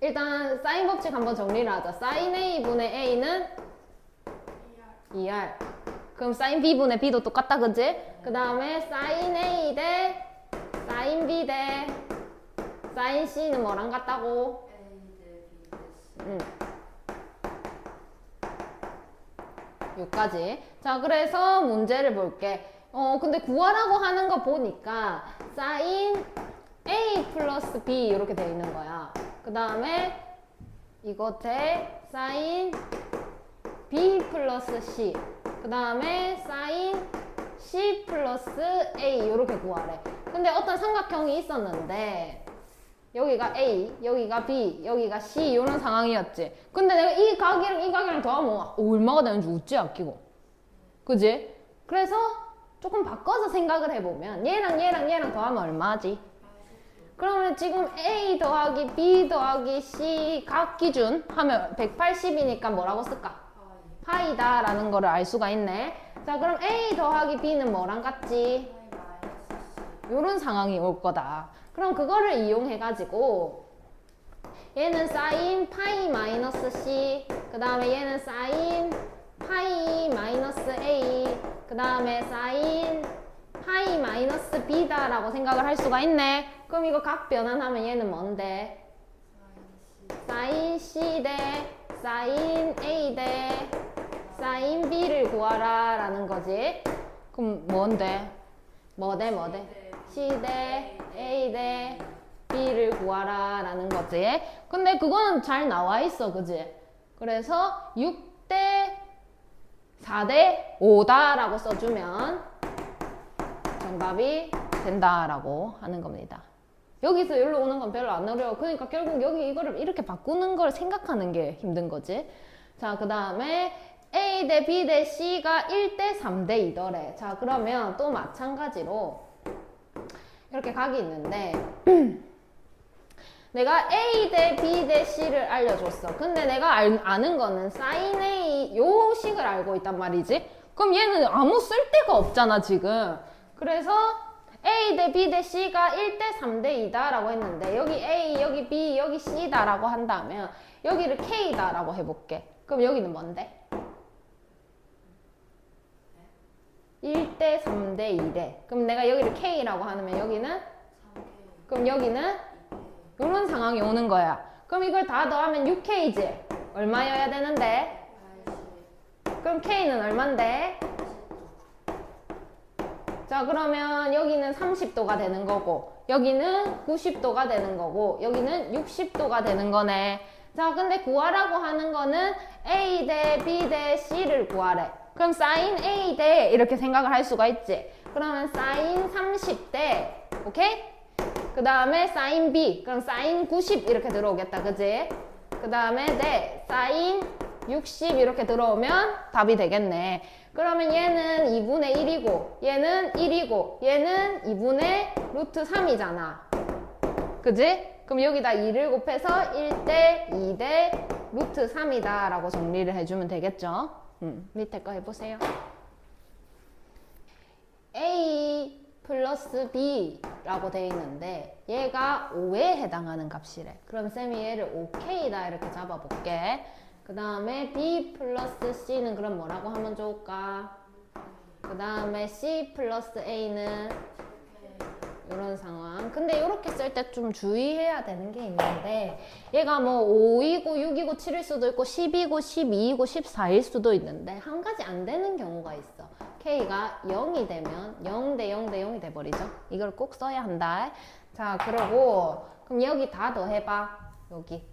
일단 사인 법칙 한번 정리를 하자. 사인 A분의 A는 2R. 그럼 사인 B분의 B도 똑같다, 그치? 그 다음에 사인 A 대 사인 B 대 사인 C는 뭐랑 같다고? 여기까지. 자, 그래서 문제를 볼게. 근데 구하라고 하는 거 보니까 사인 A 플러스 B 이렇게 돼 있는 거야. 그 다음에 이거 대 사인 B 플러스 C. 그 다음에 사인 C 플러스 A 이렇게 구하래. 근데 어떤 삼각형이 있었는데 여기가 A, 여기가 B, 여기가 C 이런 상황이었지. 근데 내가 이 각이랑 더하면 얼마가 되는지 웃지 않기고. 그지? 그래서 조금 바꿔서 생각을 해보면 얘랑 더하면 얼마지? 그러면 지금 A 더하기 B 더하기 C 각 기준 하면 180이니까 뭐라고 쓸까? 파이다 라는 거를 알 수가 있네. 자, 그럼 A 더하기 B는 뭐랑 같지? 요런 상황이 올 거다. 그럼 그거를 이용해가지고 얘는 사인 파이 마이너스 C, 그 다음에 얘는 사인 파이 마이너스 A, 그 다음에 사인 파이 마이너스 B다 라고 생각을 할 수가 있네. 그럼 이거 각 변환하면 얘는 뭔데? 사인 C 대 사인 A 대 사인 B를 구하라 라는 거지. 그럼 뭔데? 뭐 대? C 대 A 대 B를 구하라 라는 거지. 근데 그거는 잘 나와 있어, 그지? 그래서 6대 4대 5다 라고 써주면 정답이 된다 라고 하는 겁니다. 여기서 여기로 오는 건 별로 안 어려워. 그러니까 결국 여기 이거를 이렇게 바꾸는 걸 생각하는 게 힘든 거지. 자, 그 다음에 A 대 B 대 C가 1대 3대 2더래. 자, 그러면 또 마찬가지로 이렇게 각이 있는데 내가 A 대 B 대 C를 알려줬어. 근데 내가 아는 거는 sin A 요 식을 알고 있단 말이지. 그럼 얘는 아무 쓸데가 없잖아 지금. 그래서 A 대 B 대 C가 1대 3대 2다 라고 했는데 여기 A, 여기 B, 여기 C다 라고 한다면 여기를 K다 라고 해볼게. 그럼 여기는 뭔데? 1대 3대 2대. 그럼 내가 여기를 K라고 하면 여기는? 그럼 여기는? 이런 상황이 오는 거야. 그럼 이걸 다 더하면 6K지? 얼마여야 되는데? 그럼 K는 얼만데? 자, 그러면 여기는 30도가 되는 거고 여기는 90도가 되는 거고 여기는 60도가 되는 거네. 자, 근데 구하라고 하는 거는 A 대 B 대 C를 구하래. 그럼 sin A 대 이렇게 생각을 할 수가 있지. 그러면 sin 30대 오케이? 그 다음에 sin B 그럼 sin 90 이렇게 들어오겠다, 그지? 그 다음에 대 sin 60 이렇게 들어오면 답이 되겠네. 그러면 얘는 2분의 1이고 얘는 1이고 얘는 2분의 루트 3이잖아. 그지? 그럼 여기다 2를 곱해서 1대 2대 루트 3이다 라고 정리를 해주면 되겠죠? 밑에 거 해보세요. A 플러스 B 라고 돼 있는데 얘가 5에 해당하는 값이래. 그럼 쌤이 얘를 5K다 이렇게 잡아볼게. 그 다음에 B 플러스 C는 그럼 뭐라고 하면 좋을까? 그 다음에 C 플러스 A는 이런 상황. 근데 이렇게 쓸 때 좀 주의해야 되는 게 있는데 얘가 뭐 5이고 6이고 7일 수도 있고 10이고 12이고 14일 수도 있는데 한 가지 안 되는 경우가 있어. K가 0이 되면 0 대 0 대 0이 돼버리죠. 이걸 꼭 써야 한다. 자, 그러고 그럼 여기 다 더해봐. 여기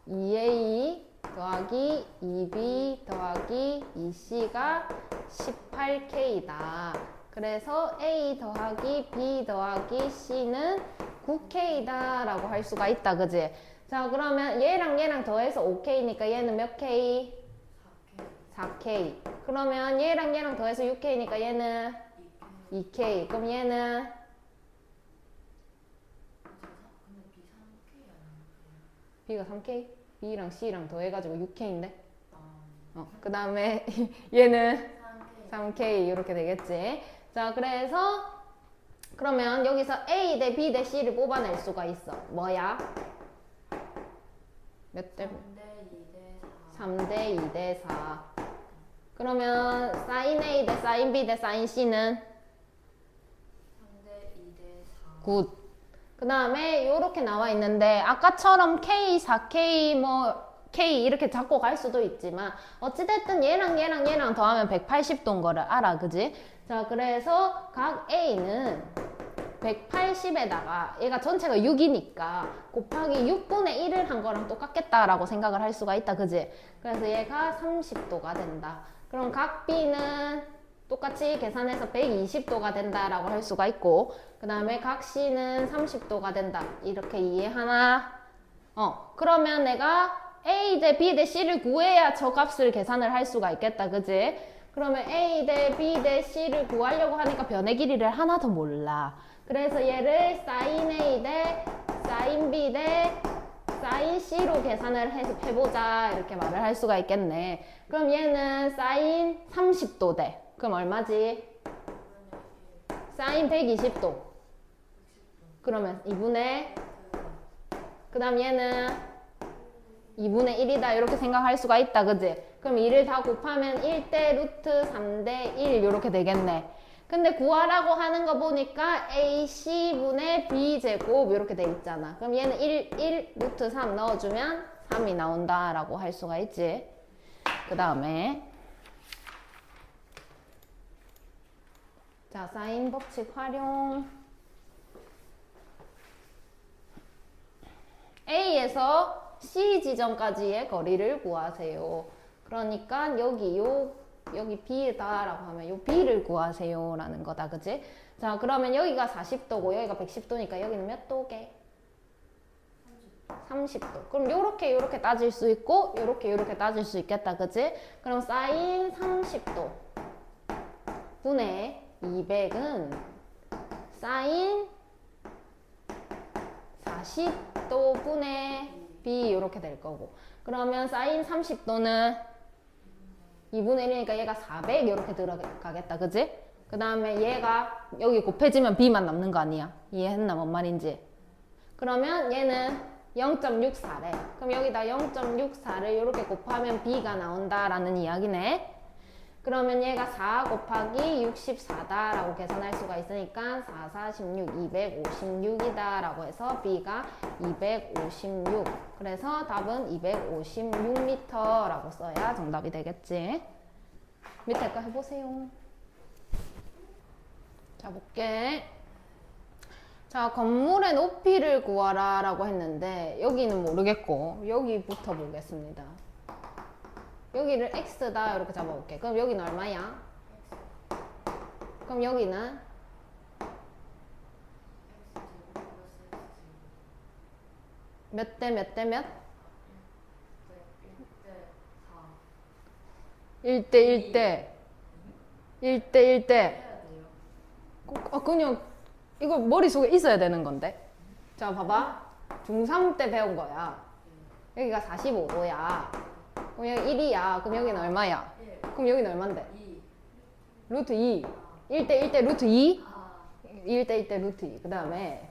2A 더하기 2B 더하기 2C가 18K다. 그래서 A 더하기 B 더하기 C는 9K다 라고 할 수가 있다, 그지? 자, 그러면 얘랑 더해서 5K니까 얘는 몇 K? 4K. 그러면 얘랑 더해서 6K니까 얘는 2K. 그럼 얘는 B가 3K? B랑 C랑 더해가지고 6K인데? 그 다음에 얘는 3K 이렇게 되겠지. 자, 그래서 그러면 여기서 A 대 B 대 C를 뽑아낼 수가 있어. 뭐야? 몇 대? 3대 2 대 4. 그러면 sin A 대 sin B 대 sin C는? 3대 2대 4. 굿. 그 다음에 요렇게 나와 있는데 아까처럼 K, 4K, 뭐 K 이렇게 잡고 갈 수도 있지만 어찌됐든 얘랑 더하면 180도인 거를 알아. 그지? 자, 그래서 각 A는 180에다가 얘가 전체가 6이니까 곱하기 6분의 1을 한 거랑 똑같겠다라고 생각을 할 수가 있다. 그지? 그래서 얘가 30도가 된다. 그럼 각 B는 똑같이 계산해서 120도가 된다라고 할 수가 있고, 그 다음에 각 C는 30도가 된다. 이렇게 이해하나? 그러면 내가 A 대 B 대 C를 구해야 저 값을 계산을 할 수가 있겠다. 그지? 그러면 A 대 B 대 C를 구하려고 하니까 변의 길이를 하나도 몰라. 그래서 얘를 sin A 대 sin B 대 sin C로 계산을 해보자. 이렇게 말을 할 수가 있겠네. 그럼 얘는 sin 30도 돼. 그럼 얼마지? sin 120도. 그러면 2분의, 그 다음 얘는 2분의 1이다. 이렇게 생각할 수가 있다. 그지? 그럼 2를 다 곱하면 1대 루트 3대 1 이렇게 되겠네. 근데 구하라고 하는 거 보니까 AC분의 B제곱 이렇게 돼 있잖아. 그럼 얘는 1 루트 3 넣어주면 3이 나온다라고 할 수가 있지. 그 다음에 자, 사인 법칙 활용. A에서 C 지점까지의 거리를 구하세요. 그러니까 여기 B다라고 하면 요 B를 구하세요 라는 거다. 그치? 자, 그러면 여기가 40도고 여기가 110도니까 여기는 몇 도게? 30도. 그럼 요렇게 따질 수 있고 요렇게 따질 수 있겠다. 그치? 그럼 사인 30도 분의 200은 사인 40도 분의 B 이렇게 될 거고, 그러면 사인 30도는 2분의 1이니까 얘가 400 이렇게 들어가겠다. 그지? 그 다음에 얘가 여기 곱해지면 B만 남는 거 아니야? 이해했나? 뭔 말인지? 그러면 얘는 0.64래. 그럼 여기다 0.64를 이렇게 곱하면 B가 나온다라는 이야기네. 그러면 얘가 4 곱하기 64다라고 계산할 수가 있으니까 4, 4, 16, 256이다 라고 해서 B가 256. 그래서 답은 256m라고 써야 정답이 되겠지. 밑에 거 해보세요. 자, 볼게. 자, 건물의 높이를 구하라 라고 했는데 여기는 모르겠고 여기부터 보겠습니다. 여기를 x다 이렇게 잡아볼게. 그럼 여기는 얼마야? 그럼 여기는 몇 대 몇 대 몇? 1대 1대 1대 1대. 그냥 이거 머릿속에 있어야 되는 건데. 자, 봐봐. 중3 때 배운 거야. 여기가 45도야. 그럼 여기 1이야. 그럼 여기는 얼마야? 그럼 여기는 얼만데? 2. 루트 2. 1대 1대 루트 2? 1대 1대 루트 2. 그 다음에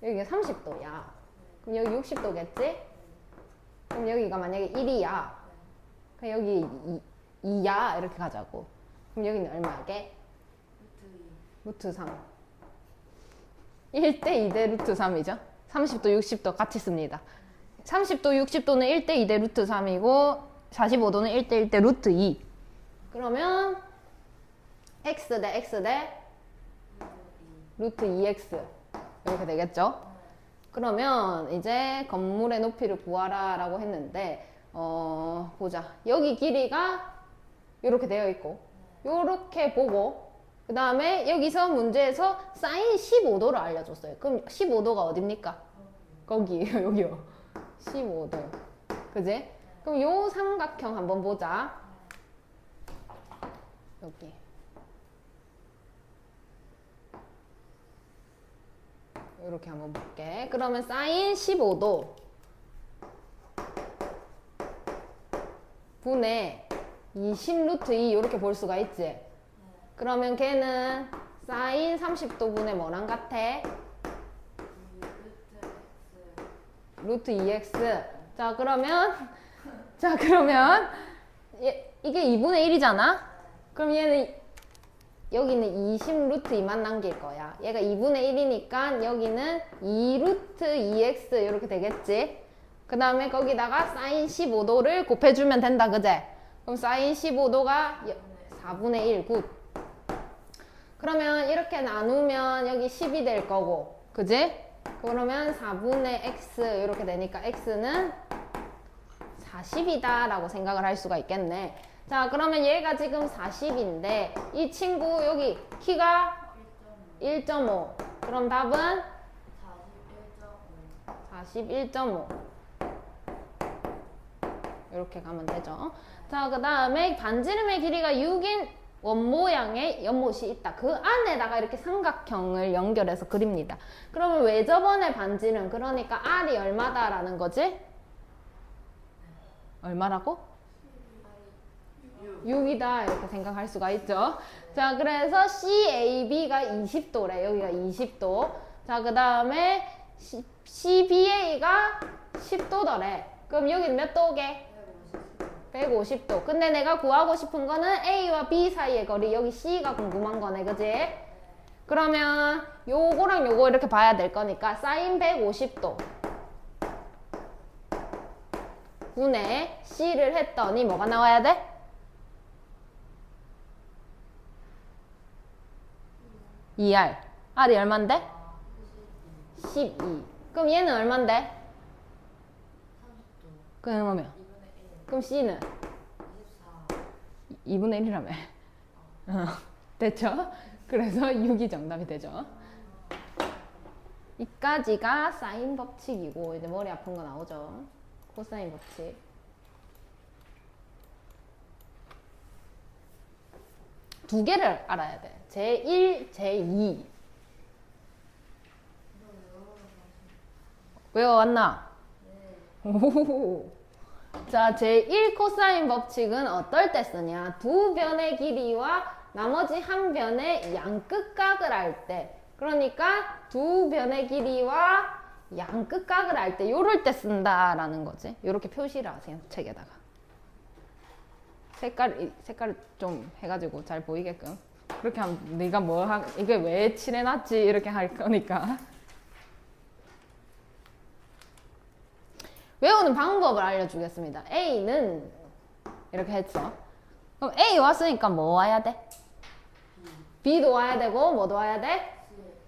여기가 30도야. 그럼 여기 60도겠지? 그럼 여기가 만약에 1이야. 그럼 여기 2야. 이렇게 가자고. 그럼 여기는 얼마게? 루트 3. 1대 2대 루트 3이죠? 30도, 60도 같이 씁니다. 30도, 60도는 1대 2대 루트 3이고 45도는 1대 1대 루트 2. 그러면 x 대 x 대 루트 2x 이렇게 되겠죠? 그러면 이제 건물의 높이를 구하라 라고 했는데 보자. 여기 길이가 이렇게 되어 있고 이렇게 보고 그 다음에 여기서 문제에서 사인 15도를 알려줬어요. 그럼 15도가 어딥니까? 거기에요. 여기요. 15도. 그지? 그럼 요 삼각형 한번 보자. 여기. 이렇게 한번 볼게. 그러면 사인 15도 분의 20 루트 2 이렇게 볼 수가 있지? 그러면 걔는 사인 30도분의 뭐랑 같아? 루트 2x. 자 그러면 이게 2분의 1이잖아? 그럼 얘는 여기는 20 루트 2만 남길 거야. 얘가 2분의 1이니까 여기는 2 루트 2x 이렇게 되겠지? 그 다음에 거기다가 사인 15도를 곱해주면 된다, 그제? 그럼 사인 15도가 4분의 1, 굿. 그러면 이렇게 나누면 여기 10이 될 거고, 그지? 그러면 4분의 x 이렇게 되니까 x는 40이다 라고 생각을 할 수가 있겠네. 자 그러면 얘가 지금 40인데 이 친구 여기 키가 1.5. 그럼 답은 41.5 이렇게 가면 되죠. 자 그 다음에 반지름의 길이가 6인 원모양의 연못이 있다. 그 안에다가 이렇게 삼각형을 연결해서 그립니다. 그러면 왜 저번에 반지름, 그러니까 R이 얼마다라는 거지? 얼마라고? 6이다 이렇게 생각할 수가 있죠. 자 그래서 CAB가 20도래. 여기가 20도. 자 그 다음에 CBA가 10도더래. 그럼 여기는 몇 도게? 150도. 근데 내가 구하고 싶은 거는 A와 B 사이의 거리. 여기 C가 궁금한 거네, 그지? 그러면 요거랑 요거 이렇게 봐야 될 거니까 사인 150도 분의 C를 했더니 뭐가 나와야 돼? 2R. R이 얼만데? 12. 그럼 얘는 얼만데? 그러면 그럼 C는? 2분의 1이라며. 됐죠? 그래서 6이 정답이 되죠. 이까지가 사인 법칙이고, 이제 머리 아픈 거 나오죠. 코사인 법칙. 두 개를 알아야 돼. 제1, 제2. 외워왔나? 오. 자, 제1 코사인 법칙은 어떨 때 쓰냐? 두 변의 길이와 나머지 한 변의 양끝각을 할 때, 그러니까 두 변의 길이와 양끝각을 할 때 요럴 때 쓴다라는 거지. 요렇게 표시를 하세요, 책에다가. 색깔 좀 해가지고 잘 보이게끔. 그렇게 하면 네가 이게 왜 칠해놨지? 이렇게 할 거니까. 외우는 방법을 알려주겠습니다. A는 이렇게 했죠. 그럼 A 왔으니까 뭐 와야 돼? B도 와야 되고 뭐도 와야 돼?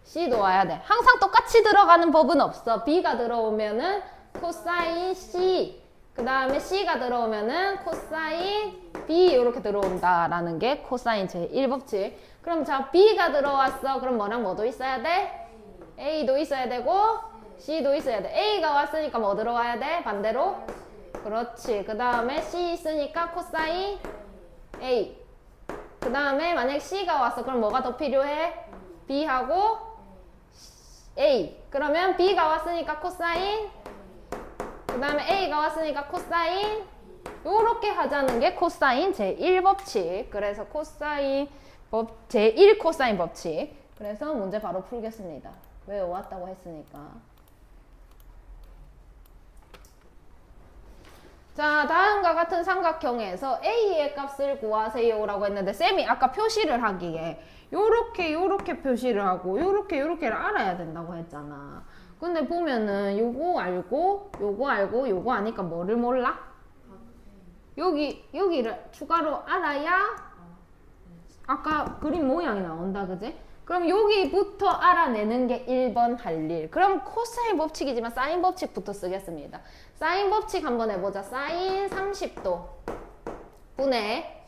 C도 와야 돼. 항상 똑같이 들어가는 법은 없어. B가 들어오면은 코사인 C, 그 다음에 C가 들어오면은 코사인 B 이렇게 들어온다라는 게 코사인 제1법칙. 그럼 자 B가 들어왔어. 그럼 뭐랑 뭐도 있어야 돼? A도 있어야 되고 C도 있어야 돼. A가 왔으니까 뭐 들어가야 돼? 반대로? 그렇지. 그 다음에 C 있으니까 코사인 A. 그 다음에 만약 C가 왔어. 그럼 뭐가 더 필요해? B하고 A. 그러면 B가 왔으니까 코사인. 그 다음에 A가 왔으니까 코사인. 요렇게 하자는 게 코사인 제1법칙. 그래서 코사인 제1 코사인 법칙. 그래서 문제 바로 풀겠습니다. 외워왔다고 했으니까. 자, 다음과 같은 삼각형에서 A의 값을 구하세요라고 했는데 쌤이 아까 표시를 하기에 요렇게 표시를 하고 요렇게를 알아야 된다고 했잖아. 근데 보면은 요거 알고 요거 아니까 뭐를 몰라? 여기를 추가로 알아야 아까 그림 모양이 나온다, 그지? 그럼 여기부터 알아내는 게 1번 할 일. 그럼 코사인 법칙이지만 사인 법칙부터 쓰겠습니다. 사인 법칙 한번 해보자. 사인 30도 분의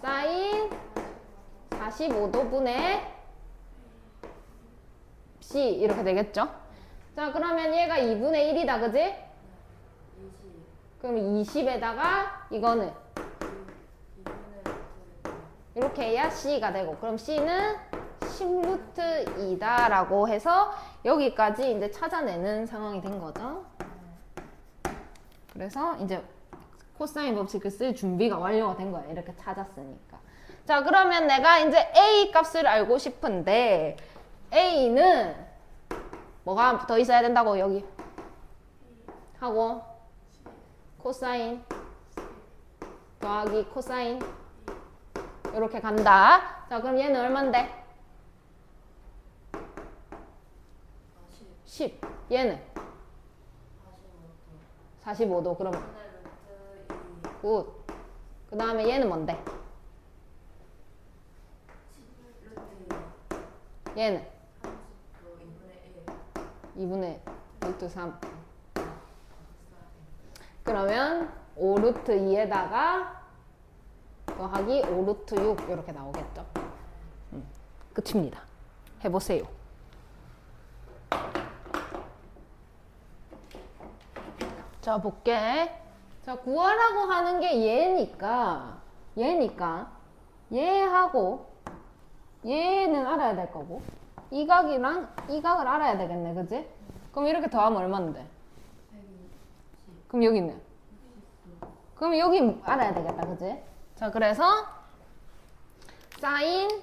사인 45도 분의 C 이렇게 되겠죠? 자 그러면 얘가 2분의 1이다, 그지? 그럼 20에다가 이거는 이렇게 해야 C가 되고, 그럼 C는 10루트 2다 라고 해서 여기까지 이제 찾아내는 상황이 된 거죠. 그래서 이제 코사인 법칙을 쓸 준비가 완료가 된 거야. 이렇게 찾았으니까. 자, 그러면 내가 이제 A 값을 알고 싶은데 A는 뭐가 더 있어야 된다고 여기 하고 코사인 더하기 코사인 이렇게 간다. 자, 그럼 얘는 얼만데? 10. 얘는 45도. 그럼 굿. 그 다음에 얘는 뭔데? 얘는 2분의 루트 3. 그러면 5 루트 2에다가 더하기 5 루트 6 이렇게 나오겠죠. 끝입니다. 해보세요. 자, 볼게. 자, 구하라고 하는 게 얘니까 얘하고 얘는 알아야 될 거고 이 각이랑 이 각을 알아야 되겠네, 그지? 그럼 이렇게 더하면 얼마인데? 그럼 여기는? 그럼 여기 알아야 되겠다, 그지? 자, 그래서 사인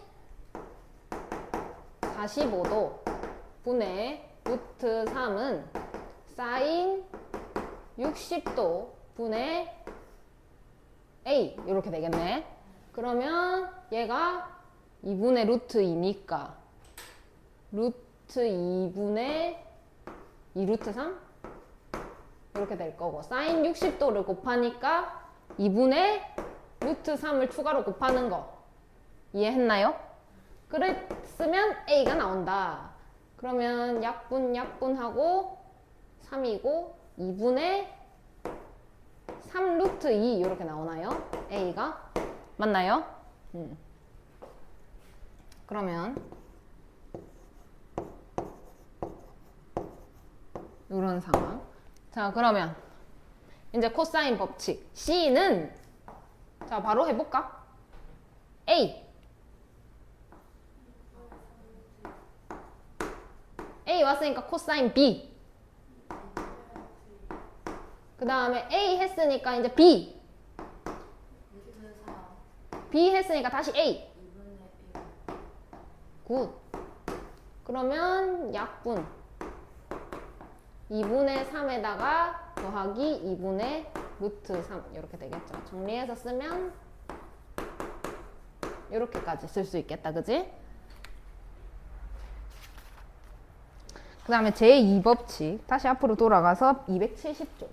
45도 분의 루트 3은 사인 60도 분의 A 이렇게 되겠네. 그러면 얘가 2분의 루트 2니까 루트 2분의 2 루트 3 이렇게 될 거고 사인 60도를 곱하니까 2분의 루트 3을 추가로 곱하는 거 이해했나요? 그랬으면 A가 나온다. 그러면 약분하고 3이고 2분의 3 루트 2 이렇게 나오나요? A가? 맞나요? 그러면 이런 상황. 자, 그러면 이제 코사인 법칙 C는 자 바로 해볼까? A 왔으니까 코사인 B. 그 다음에 A 했으니까 이제 B. B 했으니까 다시 A. 굿. 그러면 약분 2분의 3에다가 더하기 2분의 루트 3 이렇게 되겠죠. 정리해서 쓰면 이렇게까지 쓸 수 있겠다, 그지? 그 다음에 제2법칙 다시 앞으로 돌아가서 270조.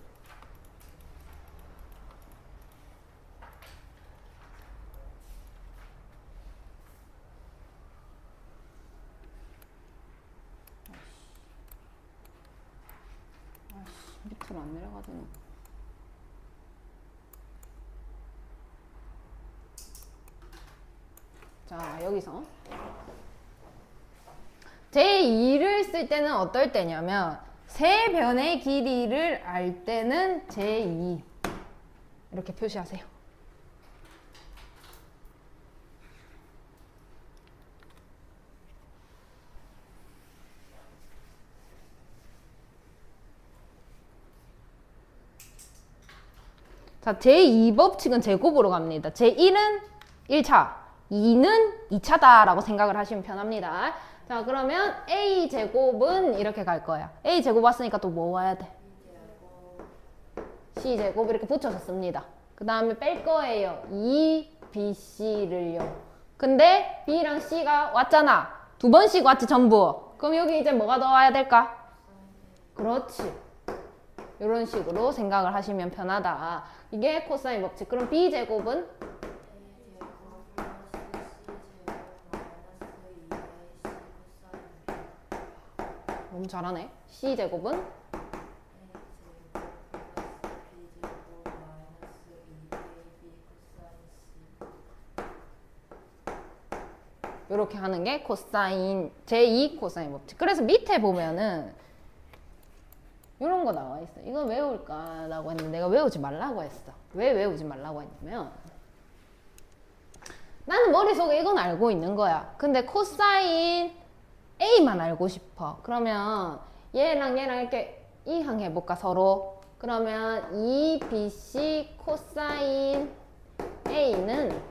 밑으로 안 내려가잖아. 자, 여기서 제2를 쓸 때는 어떨 때냐면 세 변의 길이를 알 때는 제2 이렇게 표시하세요. 자, 제2법칙은 제곱으로 갑니다. 제1은 1차, 2는 2차다라고 생각을 하시면 편합니다. 자, 그러면 A제곱은 이렇게 갈 거야. A제곱 왔으니까 또 뭐 와야 돼? C제곱 이렇게 붙여서 씁니다. 그 다음에 뺄 거예요. 2BC를요. 근데 B랑 C가 왔잖아. 두 번씩 왔지, 전부. 그럼 여기 이제 뭐가 더 와야 될까? 그렇지. 이런 식으로 생각을 하시면 편하다. 이게 코사인 법칙. 그럼 B제곱은? 너무 잘하네. C제곱은? 이렇게 하는 게 코사인, 제2 코사인 법칙. 그래서 밑에 보면은 이런 거 나와 있어. 이거 외울까라고 했는데 내가 외우지 말라고 했어. 왜 외우지 말라고 했냐면 나는 머릿속에 이건 알고 있는 거야. 근데 코사인 A만 알고 싶어. 그러면 얘랑 이렇게 이항 해볼까 서로. 그러면 2BC 코사인 A는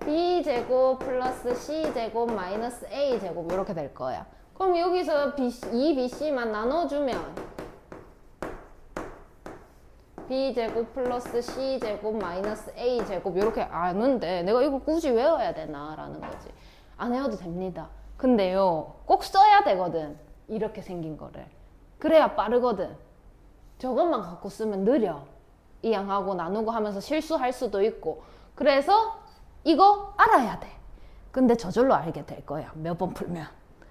b제곱 플러스 c제곱 마이너스 a제곱 이렇게 될 거야. 그럼 여기서 이 bc만 나눠주면 b제곱 플러스 c제곱 마이너스 a제곱 이렇게 아는데 내가 이거 굳이 외워야 되나 라는 거지. 안 외워도 됩니다. 근데요 꼭 써야 되거든. 이렇게 생긴 거를. 그래야 빠르거든. 저것만 갖고 쓰면 느려. 이항하고 나누고 하면서 실수할 수도 있고. 그래서 이거 알아야 돼. 근데 저절로 알게 될 거야. 몇 번 풀면.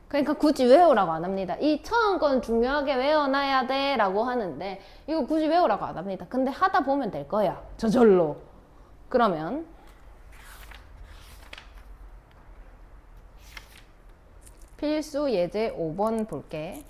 그러니까 굳이 외우라고 안 합니다. 이 처음 건 중요하게 외워놔야 돼 라고 하는데 이거 굳이 외우라고 안 합니다. 근데 하다 보면 될 거야. 저절로. 그러면 필수 예제 5번 볼게.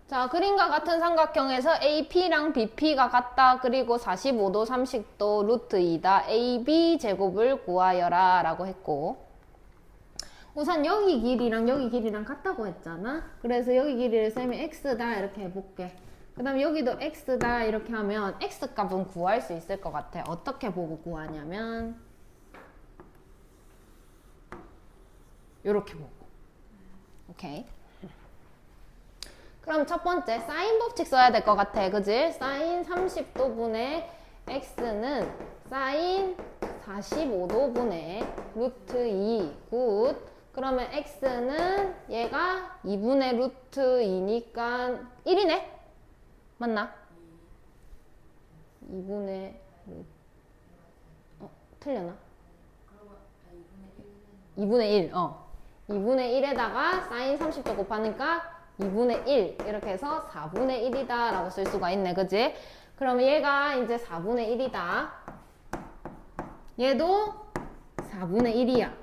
자, 그림과 같은 삼각형에서 AP랑 BP가 같다. 그리고 45도, 30도, 루트 2다. AB 제곱을 구하여라 라고 했고 우선 여기 길이랑 여기 길이랑 같다고 했잖아. 그래서 여기 길이를 쌤이 X다 이렇게 해볼게. 그 다음에 여기도 X다 이렇게 하면 X 값은 구할 수 있을 것 같아. 어떻게 보고 구하냐면 요렇게 보고. 오케이. 그럼 첫 번째 사인 법칙 써야 될 것 같아. 그지? 사인 30도분의 x는 사인 45도분의 루트 2 굿. 그러면 x는 얘가 2분의 루트 2니까 1이네? 맞나? 2분의 틀렸나? 2분의 1 2분의 1에다가 사인 30도 곱하니까 2분의 1 이렇게 해서 4분의 1이다 라고 쓸 수가 있네. 그지? 그러면 얘가 이제 4분의 1이다. 얘도 4분의 1이야.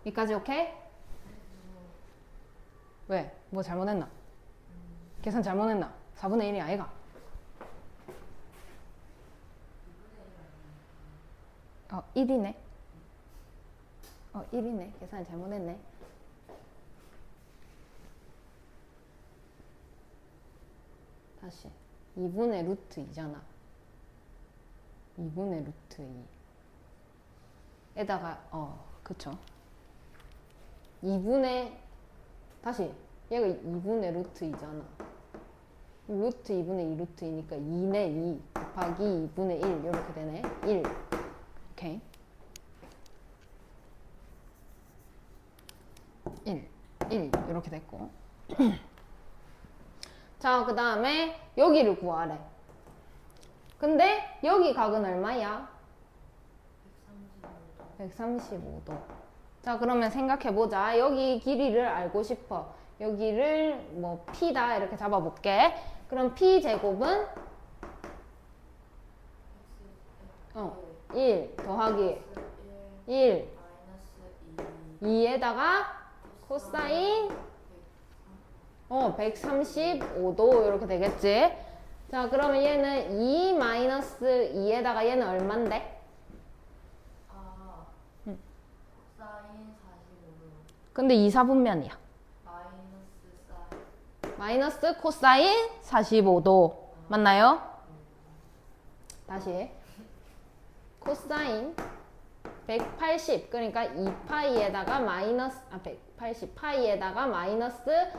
여기까지 오케이? 왜? 뭐 잘못했나? 계산 잘못했나? 4분의 1이 아이가? 어 1이네. 1이네. 계산 잘못했네. 다시 2분의 루트 2잖아. 2분의 루트 2 에다가 그쵸. 2분의 다시 얘가 2분의 루트 2잖아. 루트 2분의 2 루트 2니까 2네 2 곱하기 2분의 1 이렇게 되네. 1 오케이. 1 이렇게 됐고 자, 그 다음에 여기를 구하래. 근데 여기 각은 얼마야? 135도. 자, 그러면 생각해보자. 여기 길이를 알고 싶어. 여기를 뭐 P다 이렇게 잡아볼게. 그럼 P제곱은 1 더하기 1 2에다가 코사인 135도 이렇게 되겠지. 자, 그러면 얘는 2 마이너스 2에다가 얘는 얼만데? 사인 45도. 근데 2, 4분면이야. 마이너스 코사인 45도. 맞나요? 다시. 코사인 180 그러니까 2파이에다가 마이너스 180 파이에다가 마이너스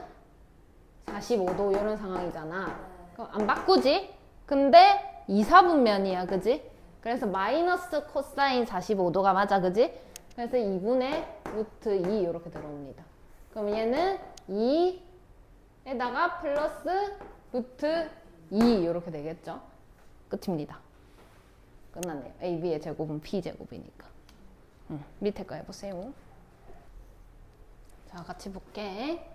45도 이런 상황이잖아. 그럼 안 바꾸지? 근데 2, 4분면이야. 그지? 그래서 마이너스 코사인 45도가 맞아. 그지? 그래서 2분의 루트 2 이렇게 들어옵니다. 그럼 얘는 2에다가 플러스 루트 2 이렇게 되겠죠? 끝입니다. 끝났네요. A, B의 제곱은 P제곱이니까. 밑에 거 해보세요. 자, 같이 볼게.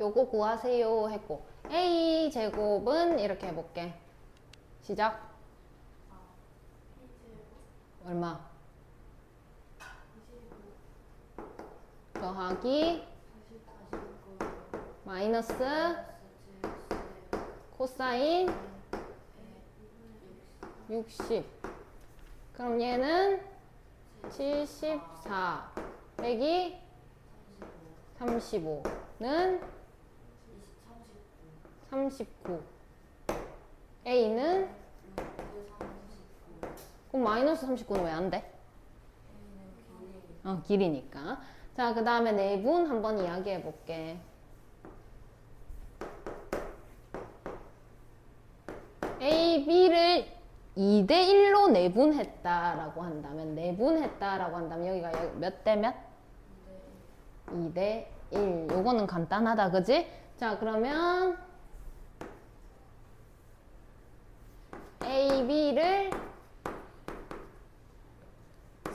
요거 구하세요 했고 A 제곱은 이렇게 해볼게. 시작. 얼마? 더하기 마이너스 코사인 60 그럼 얘는 74 빼기 35는 39. A는 그럼 마이너스 39는 왜 안 돼? 길이니까. 자, 그 다음에 내분 한번 이야기해 볼게. A, B를 2대1로 내분했다라고 한다면, 여기가 몇 대 몇? 2대1. 요거는 간단하다, 그지? 자, 그러면 A, B를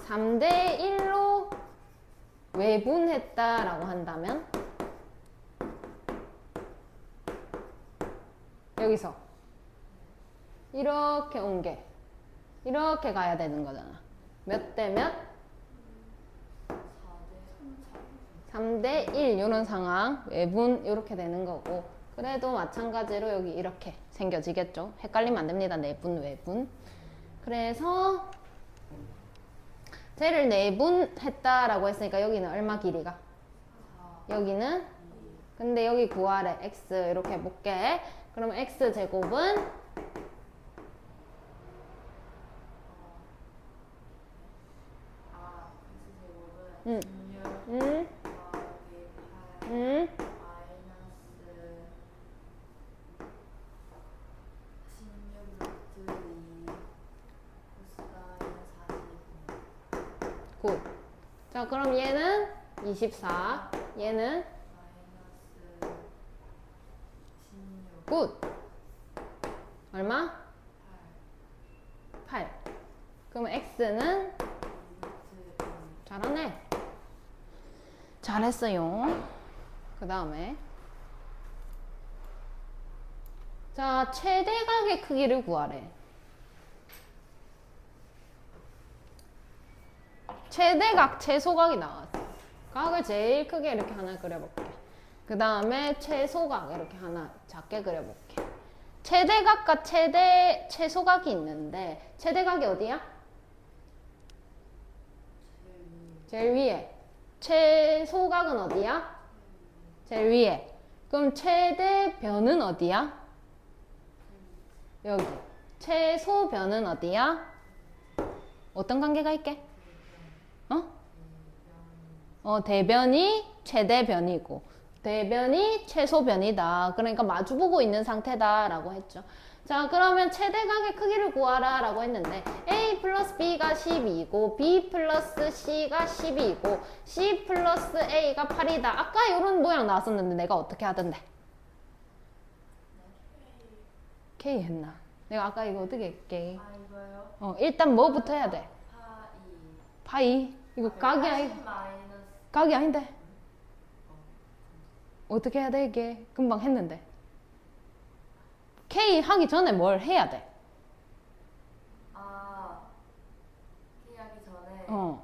3대1로 외분했다라고 한다면 여기서 이렇게 옮게 이렇게 가야 되는 거잖아. 몇 대 몇? 3대1 이런 상황 외분 이렇게 되는 거고, 그래도 마찬가지로 여기 이렇게 생겨지겠죠. 헷갈리면 안 됩니다. 내분 외분. 그래서 쟤를 내분했다라고 했으니까 여기는 얼마 길이가? 여기는? 근데 여기 구하래. x 이렇게 해볼게. 그러면 x 제곱은 응. 응. 응. 굿. 자, 그럼 얘는 24, 얘는 굿. 얼마? 8. 그럼 x는 잘하네. 잘했어요. 그 다음에 자, 최대각의 크기를 구하래. 최대각, 최소각이 나왔어. 각을 제일 크게 이렇게 하나 그려볼게. 그 다음에 최소각 이렇게 하나 작게 그려볼게. 최대각과 최소각이 있는데 최대각이 어디야? 제일 위에. 최소각은 어디야? 제일 위에. 그럼 최대변은 어디야? 여기. 최소변은 어디야? 어떤 관계가 있게? 대변이 최대변이고 대변이 최소변이다. 그러니까 마주보고 있는 상태다라고 했죠. 자, 그러면 최대각의 크기를 구하라 라고 했는데 A 플러스 B가 12이고 B 플러스 C가 12이고 C 플러스 A가 8이다. 아까 이런 모양 나왔었는데 내가 어떻게 하던데? K 했나? 내가 아까 이거 어떻게 했게? 이거요? 일단 뭐부터 해야 돼? 파이. 이거 각이 각이 아닌데? 어떻게 해야 돼 이게? 금방 했는데. K 하기 전에 뭘 해야 돼? K 하기 전에 그거요.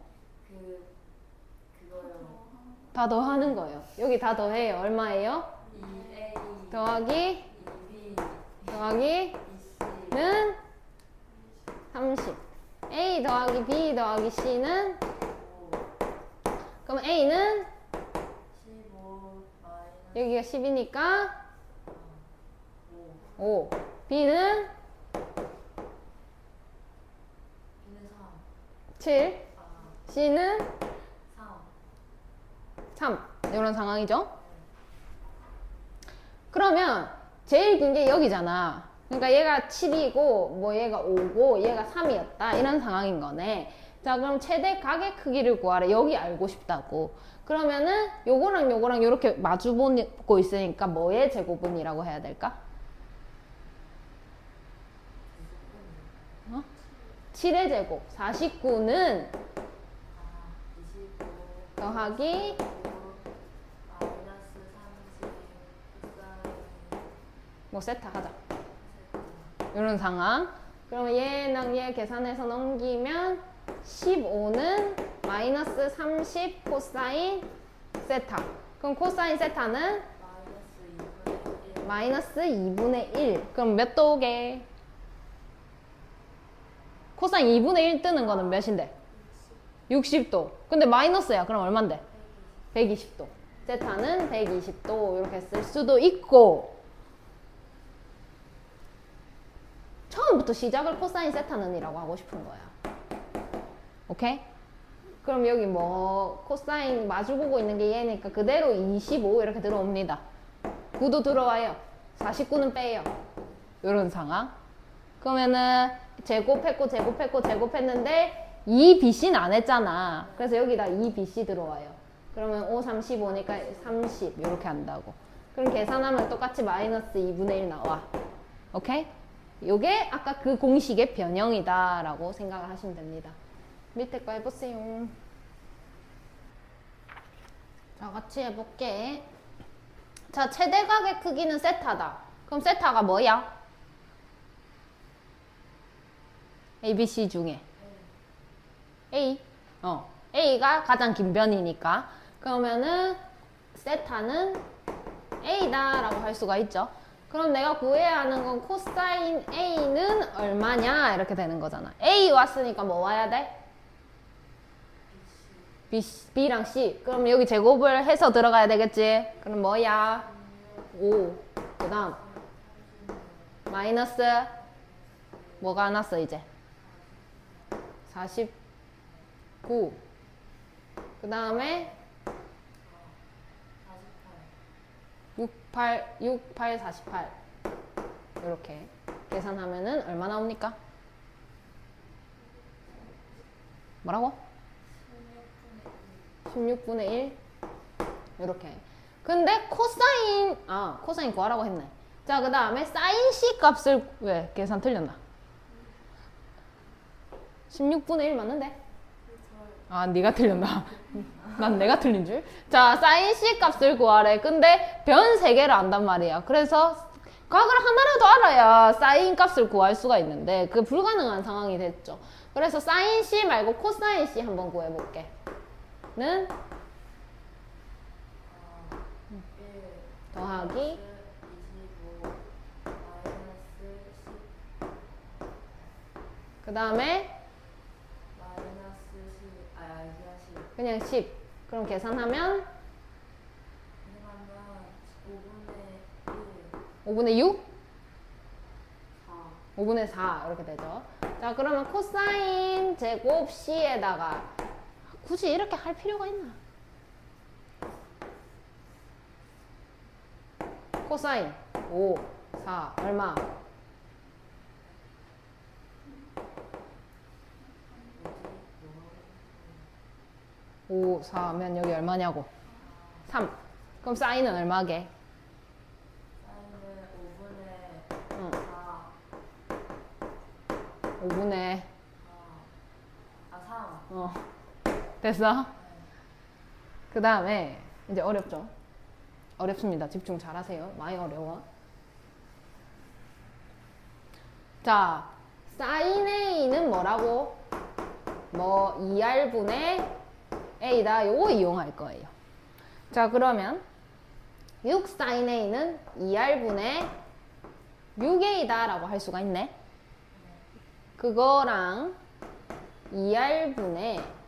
다 더하는 거예요. 여기 다 더해요. 얼마예요? 2A 더하기 2B 더하기는 30. A 더하기 B 더하기 C는 그럼 A는 15 마이너스 여기가 10이니까 5. B는 B는 7. C는 3 3. 이런 상황이죠. 그러면 제일 긴 게 여기잖아. 그러니까 얘가 7이고 뭐 얘가 5고 얘가 3이었다. 이런 상황인 거네. 자, 그럼 최대 각의 크기를 구하래. 여기 알고 싶다고. 그러면은 요거랑 요거랑 요렇게 마주 보고 있으니까 뭐의 제곱은이라고 해야 될까? 7의 제곱. 49는 25 더하기 마이너스 30 뭐 세타 하자. 이런 상황. 그러면 얘랑 얘 계산해서 넘기면 15는 마이너스 30 코사인 세타. 그럼 코사인 세타는 마이너스 2분의 1. 그럼 몇 도게? 코사인 2분의 1 뜨는 거는 몇인데? 60도. 근데 마이너스야. 그럼 얼만데? 120도. 세타는 120도 이렇게 쓸 수도 있고, 처음부터 시작을 코사인 세타는 이라고 하고 싶은 거야. 오케이? 그럼 여기 뭐 코사인 마주보고 있는 게 얘니까 그대로 25 이렇게 들어옵니다. 9도 들어와요. 49는 빼요. 이런 상황. 그러면은 제곱했는데 2BC는 안 했잖아. 그래서 여기다 2BC 들어와요. 그러면 5, 35니까 30 이렇게 한다고. 그럼 계산하면 똑같이 마이너스 2분의 1 나와. 오케이? 요게 아까 그 공식의 변형이다 라고 생각을 하시면 됩니다. 밑에 거 해보세요. 자, 같이 해볼게. 자, 최대각의 크기는 세타다. 그럼 세타가 뭐야? A, B, C 중에 A. A가 가장 긴 변이니까. 그러면은 세타는 A다 라고 할 수가 있죠. 그럼 내가 구해야 하는 건 코사인 A는 얼마냐 이렇게 되는 거잖아. A 왔으니까 뭐 와야 돼? B랑 C. 그럼 여기 제곱을 해서 들어가야 되겠지. 그럼 뭐야? 5. 그 다음 마이너스 뭐가 안 왔어 이제? 49. 그 다음에 6, 8, 48 이렇게 계산하면은 얼마 나옵니까? 뭐라고? 16분의 1 이렇게. 근데 코사인 구하라고 했네. 자, 그 다음에 사인 C 값을 왜 계산 틀렸나? 16분의 1 맞는데? 아, 네가 틀렸나? 난 내가 틀린 줄. 자, 사인 C 값을 구하래. 근데 변 3개를 안단 말이야. 그래서 각을 하나라도 알아야 사인 값을 구할 수가 있는데 그 불가능한 상황이 됐죠. 그래서 사인 C 말고 코사인 C 한번 구해볼게. 는 더하기 25 마이너스 10 그 다음에 마이너스 10 이하 10 그냥 10. 그럼 계산하면 계산하면 5분의 1 5분의 6? 4 5분의 4 이렇게 되죠. 자, 그러면 코사인 제곱 C에다가 굳이 이렇게 할 필요가 있나? 코사인 5, 4 얼마? 5, 4면 여기 얼마냐고? 3. 그럼 사인은 얼마게? 사인은 5분의 응. 4 5분의 3 됐어? 그 다음에 이제 어렵죠? 어렵습니다. 집중 잘 하세요. 많이 어려워. 자, 사인 A는 뭐라고? 뭐 2R분의 A다. 요거 이용할 거예요. 자, 그러면 6 사인 A는 2R분의 6A다 라고 할 수가 있네. 그거랑 2R분의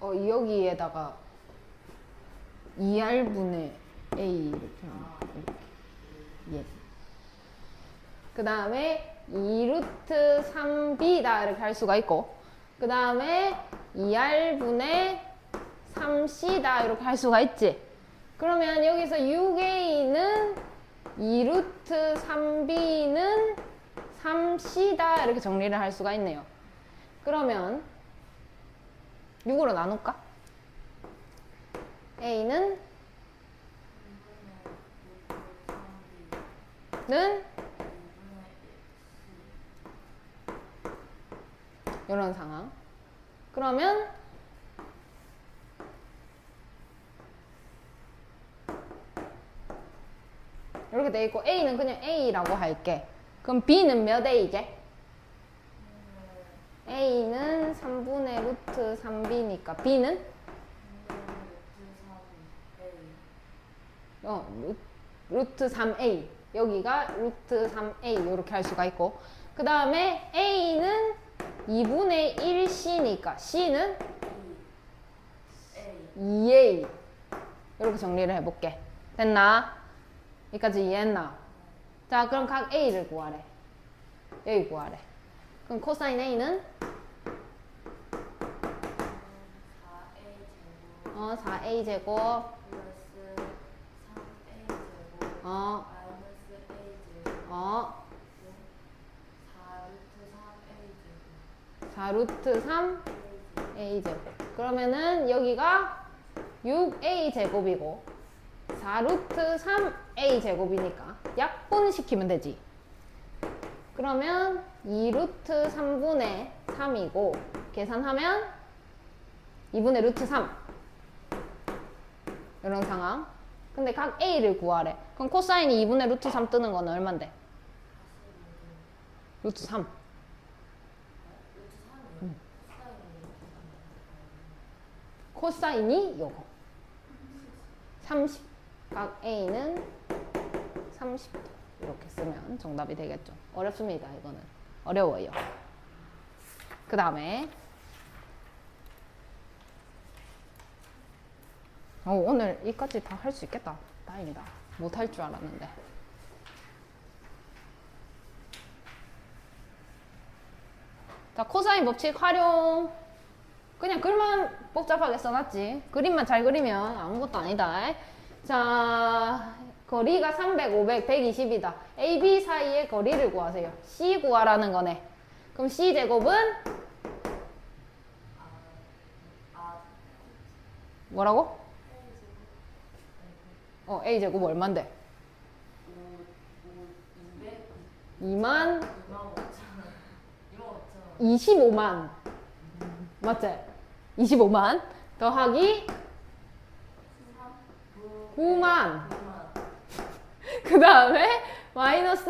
12R분의 여기에다가 2R분의 A 이렇게 하면 예. 그 다음에 2루트 3B다 이렇게 할 수가 있고, 그 다음에 2R분의 3C다 이렇게 할 수가 있지. 그러면 여기서 6A는 2루트 3B는 3C다 이렇게 정리를 할 수가 있네요. 그러면 6으로 나눌까? A는 이런 상황. 그러면 이렇게 돼 있고 A는 그냥 A라고 할게. 그럼 B는 몇 A게? A는 3분의 루트 3B니까 B는 루트 3a 여기가 루트 3a 이렇게 할 수가 있고 그 다음에 a는 2분의 1c니까 c는 A 2a 이렇게 정리를 해볼게. 됐나? 여기까지 이해했나? 자 그럼 각 a를 구하래. 여기 구하래. 그럼 코사인 a는 4A 제곱 4a 제곱 플러스 3A 제곱 어, 마이너스 A 제곱 어, 4루트 3A 제곱 4루트 3 A 제곱 a 제곱. 그러면은 여기가 6a 제곱이고 4루트 3a 제곱이니까 약분시키면 되지. 그러면 2루트 3분의 3이고 계산하면 2분의 루트 3 이런 상황. 근데 각 a를 구하래. 그럼 코사인이 2분의 루트 3 뜨는 건 얼만데? 루트 3. 루트 3이요? 코사인이 요거 30. 각 a는 30도 이렇게 쓰면 정답이 되겠죠. 어렵습니다. 이거는 어려워요. 그 다음에 오늘 이까지 다 할 수 있겠다. 다행이다. 못할 줄 알았는데. 자, 코사인 법칙 활용. 그냥 글만 복잡하게 써놨지. 그림만 잘 그리면 아무것도 아니다. 자, 거리가 300, 500, 120이다. A, B 사이의 거리를 구하세요. C 구하라는 거네. 그럼 C 제곱은 뭐라고? A 제곱 얼만데? 2만 25만. 맞지? 25만 더하기 9만. 그 다음에 마이너스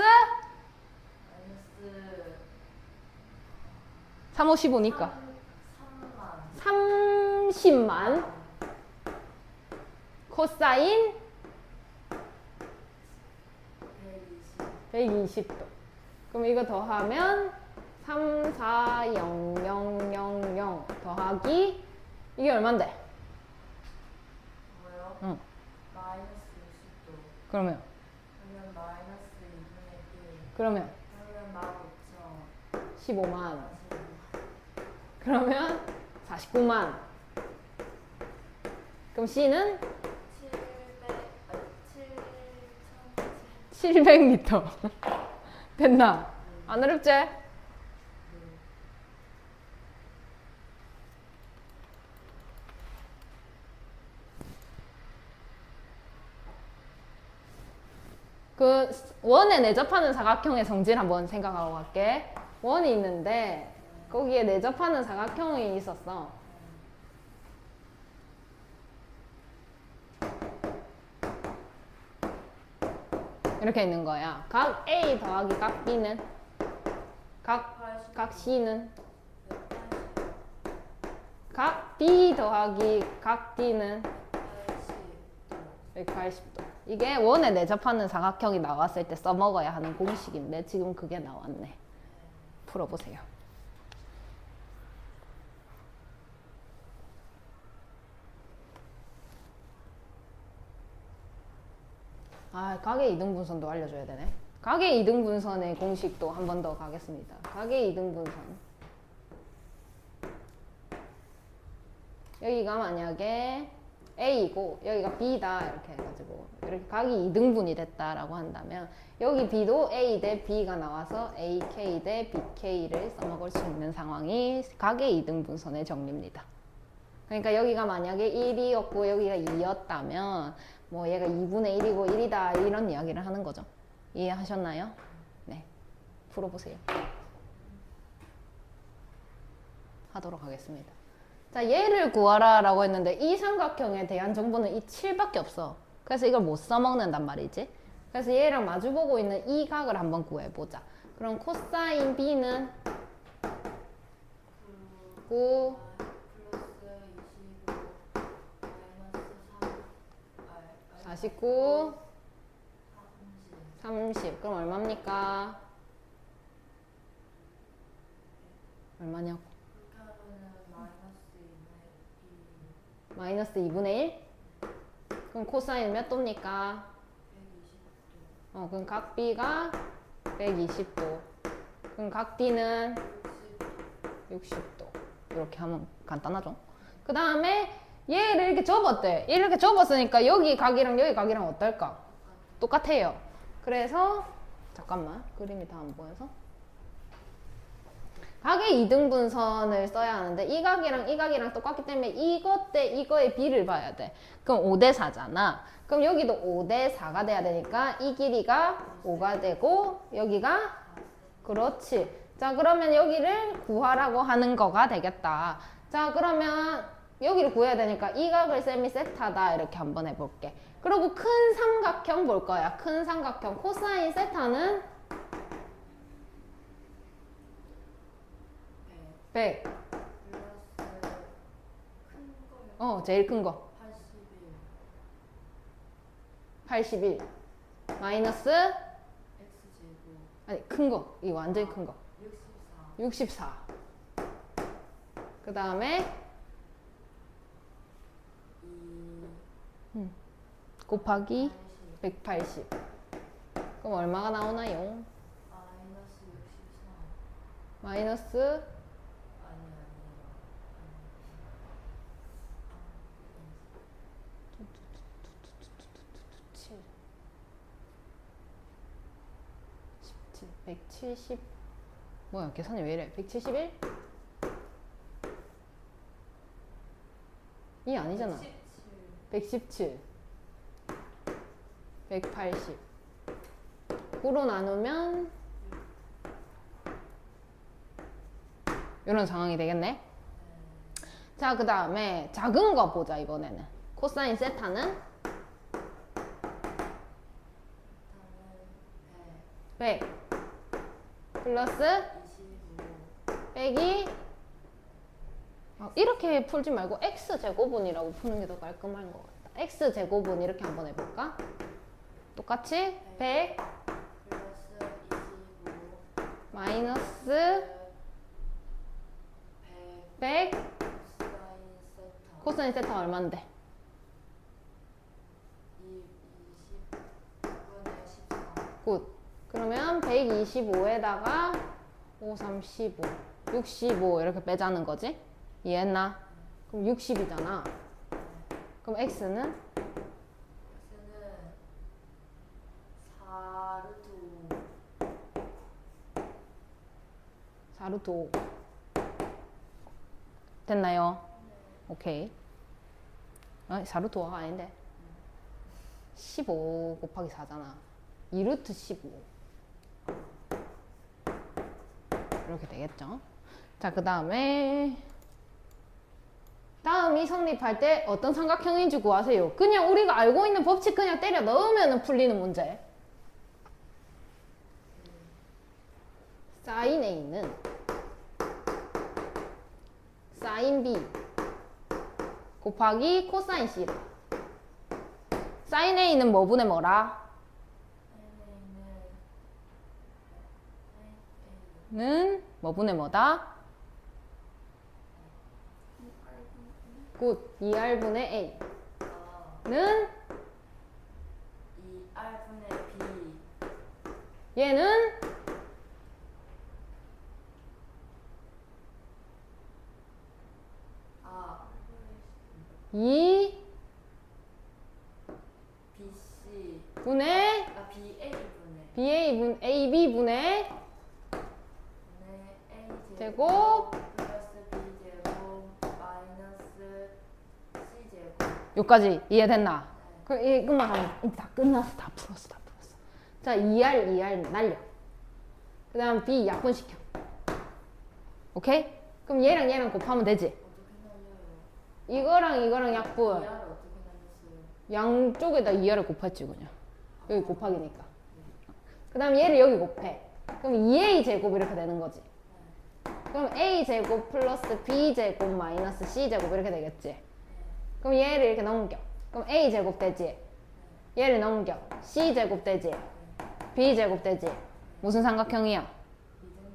3, 5, 15니까 30만 코사인 120도. 그럼 이거 더하면 3, 4, 0, 0, 0, 0 더하기 이게 얼만데? 뭐요? 응. 마이너스 60도 그러면 그러면 마이너스 2분의 1 그러면 그러면 15,000 15만 그러면 49만. 그럼 C는 700m. 됐나? 안 어렵지? 그 원에 내접하는 사각형의 성질 한번 생각하고 갈게. 원이 있는데 거기에 내접하는 사각형이 있었어. 이렇게 있는 거야. 각 A 더하기 각 B는 각 C는 각 B 더하기 각 D는 180도. 이게 원에 내접하는 사각형이 나왔을 때 써먹어야 하는 공식인데 지금 그게 나왔네. 풀어보세요. 각의 이등분선도 알려줘야 되네. 각의 이등분선의 공식도 한 번 더 가겠습니다. 각의 이등분선. 여기가 만약에 A이고 여기가 B다 이렇게 해가지고 이렇게 각이 이등분이 됐다라고 한다면 여기 B도 A 대 B가 나와서 AK 대 BK를 써먹을 수 있는 상황이 각의 이등분선의 정리입니다. 그러니까 여기가 만약에 1이었고 여기가 2였다면 뭐 얘가 2분의 1이고 1이다 이런 이야기를 하는 거죠. 이해하셨나요? 네. 풀어보세요. 하도록 하겠습니다. 자, 얘를 구하라 라고 했는데 이 삼각형에 대한 정보는 이 7밖에 없어. 그래서 이걸 못 써먹는단 말이지. 그래서 얘랑 마주보고 있는 이 각을 한번 구해보자. 그럼 코사인 B는 9 플러스 25 마이너스 3 49, 30. 30. 그럼 얼마입니까? 얼마냐고? 그렇게 하면은 마이너스 2분의 1. 마이너스 2분의 1? 그럼 코사인 몇 도입니까? 120도. 그럼 각 B가 120도. 그럼 각 D는 60도. 이렇게 하면 간단하죠? 그 다음에 얘를 이렇게 접었대. 이렇게 접었으니까 여기 각이랑 여기 각이랑 어떨까? 똑같아요. 그래서 잠깐만. 그림이 다 안 보여서. 각의 이등분선을 써야 하는데 이 각이랑 이 각이랑 똑같기 때문에 이것 대 이거의 비를 봐야 돼. 그럼 5대 4잖아. 그럼 여기도 5대 4가 돼야 되니까 이 길이가 5가 되고 여기가 그렇지. 자 그러면 여기를 구하라고 하는 거가 되겠다. 자 그러면 여기를 구해야 되니까 이 각을 셈이 세타다 이렇게 한번 해볼게. 그리고 큰 삼각형 볼 거야. 큰 삼각형 코사인 세타는 100. 플러스 큰 거면 제일 큰 거. 81. 81. 마이너스 x제곱. 아니 큰 거. 이 완전히 큰 거. 64. 64. 그 다음에 2. 곱하기 180. 그럼 얼마가 나오나요? 마이너스 64. 마이너스 아니. 7. 17. 170. 뭐야 계산이 왜 이래? 171? 이 아니잖아. 117. 180. 9로 나누면 이런 상황이 되겠네. 자, 그 다음에 작은 거 보자 이번에는. 코사인 세타는 100 플러스 25. 빼기 이렇게 풀지 말고 x제곱은이라고 푸는 게 더 깔끔한 것 같다. x제곱은 이렇게 한번 해볼까? 똑같이 100 플러스 25. 마이너스 100 코사인 세타. 코사인 세타 얼만데? 20분의 14. 굿. 그러면 125에다가 5, 3, 15 65 이렇게 빼자는 거지? 이해했나? 그럼 60이잖아. 그럼 x는? x는 4루트 4루트 5 됐나요? 오케이. 4루트 5가 아닌데 15 곱하기 4잖아. 2루트 15 이렇게 되겠죠? 자, 그 다음에 다음이 성립할 때 어떤 삼각형인지 구하세요. 그냥 우리가 알고 있는 법칙 그냥 때려 넣으면 풀리는 문제. 사인 A는 사인 B 곱하기 코사인 C라. 사인 A는 뭐 분의 뭐라? 는 뭐 분의 뭐다? 굿. 2R분의 A 는 2R분의 B. 얘는 2 BC. 분의 BA분의 BA분의 A제곱 제곱 플러스 B제곱 마이너스 C제곱. 여기까지 이해됐나? 그럼 이것만 하면 이제 다 끝났어. 다 풀었어. 자, 2R 날려. 그 다음 B 약분시켜. 오케이? 그럼 얘랑 곱하면 되지? 어떻게 날려요? 이거랑 이거랑 약분. ER을 어떻게 날렸어요? 양쪽에다 2R을 곱했지 그냥. 여기 곱하기니까. 그 다음 얘를 여기 곱해. 그럼 2A 제곱 이렇게 되는 거지. 그럼 A 제곱 플러스 B 제곱 마이너스 C 제곱 이렇게 되겠지. 그럼 얘를 이렇게 넘겨. 그럼 A 제곱 되지. 얘를 넘겨. C제곱 되지? B제곱 되지? 무슨 삼각형이야? 이등변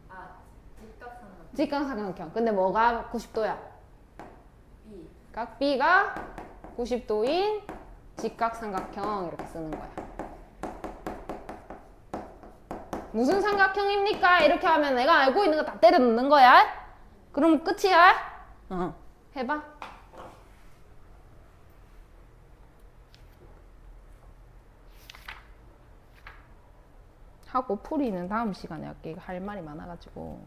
아 직각삼각 직각삼각형. 근데 뭐가 90도야? B 각 B가 90도인 직각삼각형 이렇게 쓰는 거야. 무슨 삼각형입니까? 이렇게 하면 내가 알고 있는 거 다 때려 넣는 거야. 그럼 끝이야. 해봐. 하고 풀이는 다음 시간에 할게. 할 말이 많아가지고.